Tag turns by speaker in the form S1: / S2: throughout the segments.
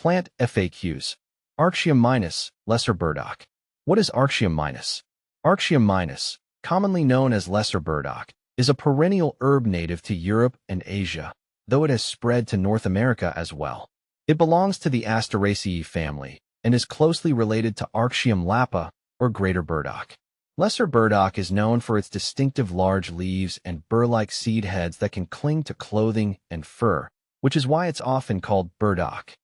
S1: Plant FAQs. Arctium minus, lesser burdock. What is Arctium minus? Arctium minus, commonly known as lesser burdock, is a perennial herb native to Europe and Asia, though it has spread to North America as well. It belongs to the Asteraceae family and is closely related to Arctium lapa, or greater burdock. Lesser burdock is known for its distinctive large leaves and burr-like seed heads that can cling to clothing and fur, which is why it's often called burdock.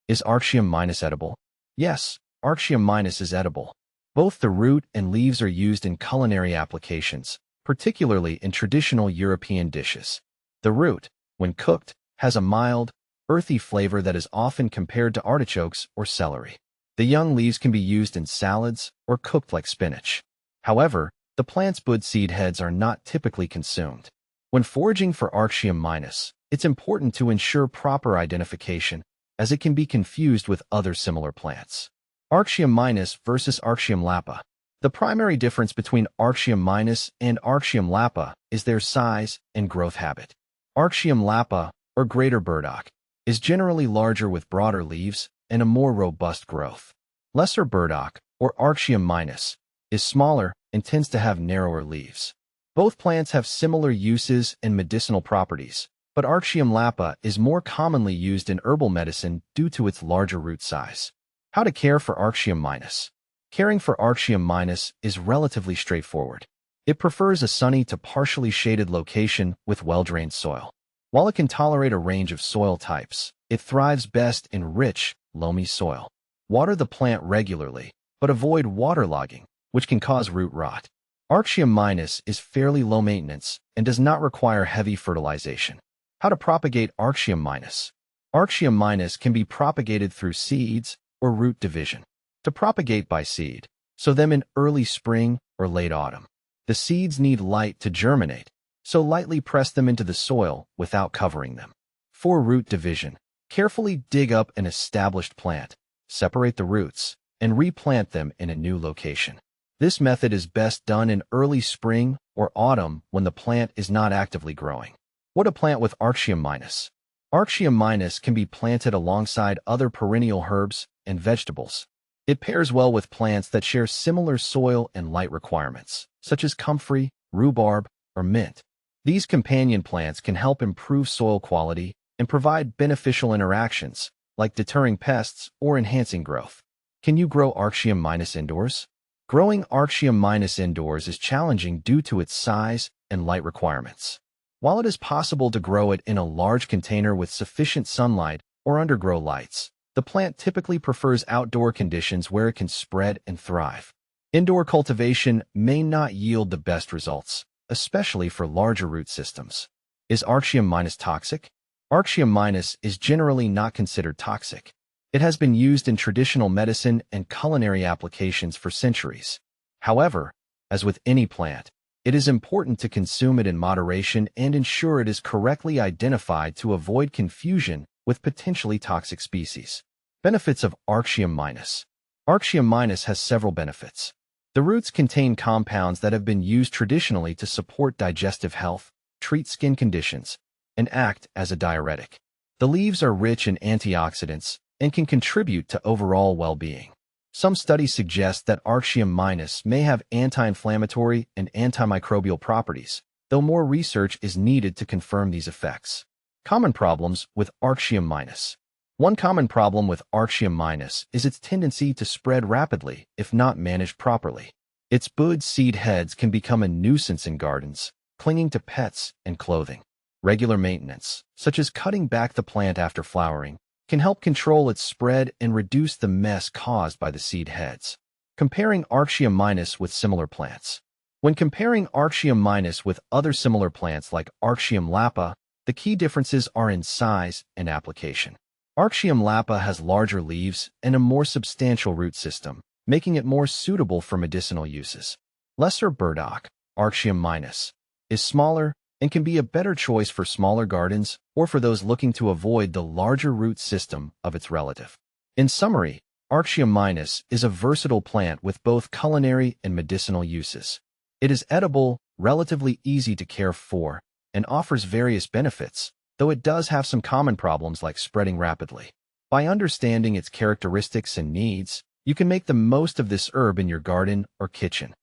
S1: Is Arctium minus edible? Yes, Arctium minus is edible. Both the root and leaves are used in culinary applications, particularly in traditional European dishes. The root, when cooked, has a mild, earthy flavor that is often compared to artichokes or celery. The young leaves can be used in salads or cooked like spinach. However, the plant's bud seed heads are not typically consumed. When foraging for Arctium minus, it's important to ensure proper identification, as it can be confused with other similar plants. Arctium minus versus Arctium lapa. The primary difference between Arctium minus and Arctium lapa is their size and growth habit. Arctium lapa, or greater burdock, is generally larger with broader leaves and a more robust growth. Lesser burdock, or Arctium minus, is smaller and tends to have narrower leaves. Both plants have similar uses and medicinal properties, but Arctium lapa is more commonly used in herbal medicine due to its larger root size. How to care for Arctium minus. Caring for Arctium minus is relatively straightforward. It prefers a sunny to partially shaded location with well-drained soil. While it can tolerate a range of soil types, it thrives best in rich, loamy soil. Water the plant regularly, but avoid waterlogging, which can cause root rot. Arctium minus is fairly low maintenance and does not require heavy fertilization. How to propagate Arctium minus. Arctium minus can be propagated through seeds or root division. To propagate by seed, sow them in early spring or late autumn. The seeds need light to germinate, so lightly press them into the soil without covering them. For root division, carefully dig up an established plant, separate the roots, and replant them in a new location. This method is best done in early spring or autumn when the plant is not actively growing. What to plant with Arctium minus. Arctium minus can be planted alongside other perennial herbs and vegetables. It pairs well with plants that share similar soil and light requirements, such as comfrey, rhubarb, or mint. These companion plants can help improve soil quality and provide beneficial interactions, like deterring pests or enhancing growth. Can you grow Arctium minus indoors? Growing Arctium minus indoors is challenging due to its size and light requirements. While it is possible to grow it in a large container with sufficient sunlight or undergrow lights, the plant typically prefers outdoor conditions where it can spread and thrive. Indoor cultivation may not yield the best results, especially for larger root systems. Is Arctium minus toxic? Arctium minus is generally not considered toxic. It has been used in traditional medicine and culinary applications for centuries. However, as with any plant, it is important to consume it in moderation and ensure it is correctly identified to avoid confusion with potentially toxic species. Benefits of Arctium minus. Arctium minus has several benefits. The roots contain compounds that have been used traditionally to support digestive health, treat skin conditions, and act as a diuretic. The leaves are rich in antioxidants and can contribute to overall well-being. Some studies suggest that Arctium minus may have anti-inflammatory and antimicrobial properties, though more research is needed to confirm these effects. Common problems with Arctium minus. One common problem with Arctium minus is its tendency to spread rapidly if not managed properly. Its bud seed heads can become a nuisance in gardens, clinging to pets and clothing. Regular maintenance, such as cutting back the plant after flowering, can help control its spread and reduce the mess caused by the seed heads. Comparing Arctium minus with similar plants. When comparing Arctium minus with other similar plants like Arctium lapa, the key differences are in size and application. Arctium lapa has larger leaves and a more substantial root system, making it more suitable for medicinal uses. Lesser burdock, Arctium minus, is smaller and can be a better choice for smaller gardens or for those looking to avoid the larger root system of its relative. In summary, Arctium minus is a versatile plant with both culinary and medicinal uses. It is edible, relatively easy to care for, and offers various benefits, though it does have some common problems like spreading rapidly. By understanding its characteristics and needs, you can make the most of this herb in your garden or kitchen.